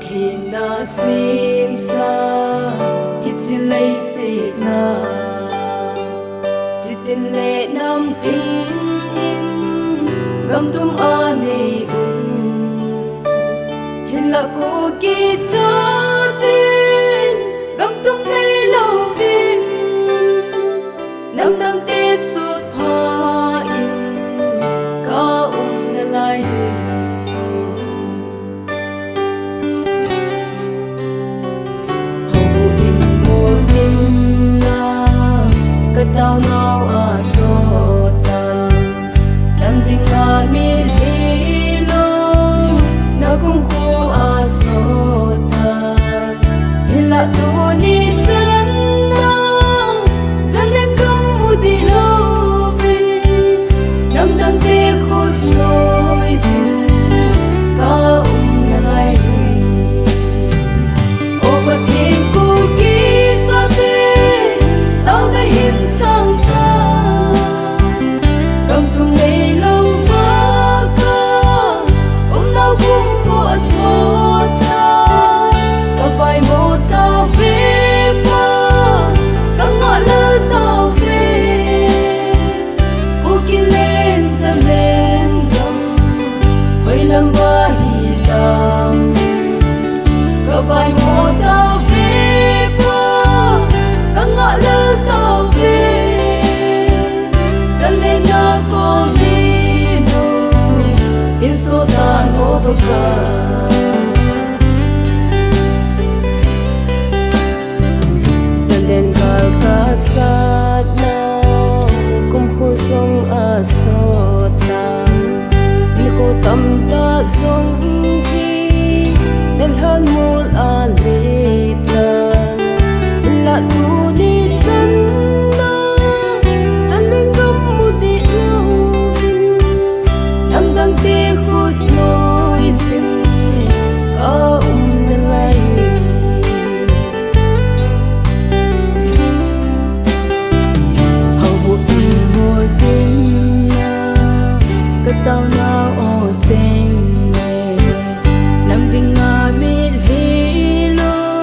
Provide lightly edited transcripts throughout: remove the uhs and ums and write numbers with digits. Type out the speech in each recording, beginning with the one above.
khi na sim sa hi lay se na chỉ tin lệ nam tin in gam tum ani hin la ko ki cha tin gam tum nei lo vin nam dang te chut pha in ka na lai tao nào ở số tan làm tình ngà mi hi lo nó cũng khô ở số tan hin là tu ni chân na dẫn lên cấm mu đi lâu về năm đăng tê khôi lối xin ca na lai gì ô bất thiên cô kỹ cho tê tao đã hiện sang ta cầm tung đầy lâu vỡ cơ nào cũng có số ta ta phải một ta về qua ta ngõ lỡ ta về cô kinh lên dần lên đông hơi lắm ba hi đam ta phải một ta về qua ta ngõ lỡ ta về in so tan obaka sanden kal ka sat na kum khu song a so tan in ko tam ta song ki den han mul a le plan la tu ni chan đăng tê khút lối xin có na lai hầu bộ mùa tin na cái tao nào ở trên này nằm tình ngà mi hi lo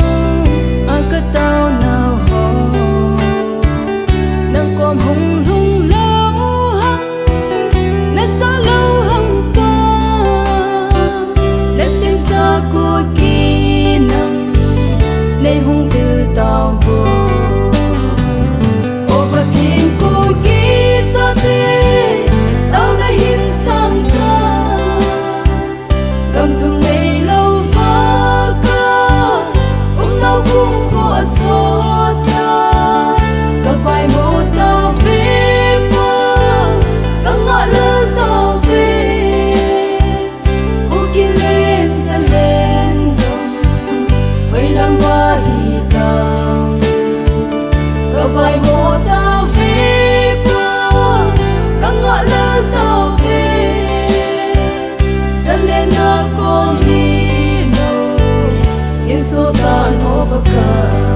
à cái tao nào ho nang com hung lung lâu hăng nét xa lâu cô kỹ năng nay hung tư tao vô ô bất thiên cô kỹ cho tê tao đã hiện sang ta cầm tung này lâu vỡ cơ nào cũng có số ta ta phải một ta về qua ta ngõ lỡ ta về cô kinh lên dần lên đông hơi lắm ba hi đam có vài một ta về qua ta ngõ lỡ ta về dần lên na con đi đâu in số tan obaka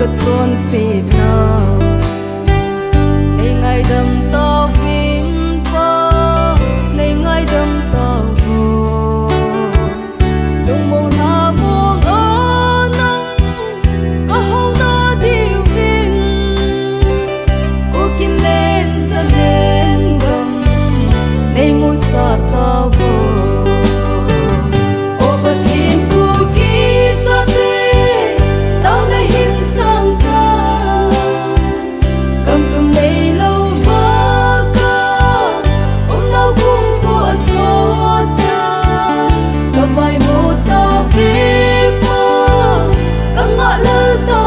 có chôn xịt nào nay ngày đâm to vin qua nay ngày đâm to vô đừng mong na buông ở nắng có hậu na điều vin cô kinh lên dần lên đông nay môi xa ta vô ta về qua ta ngõ lỡ ta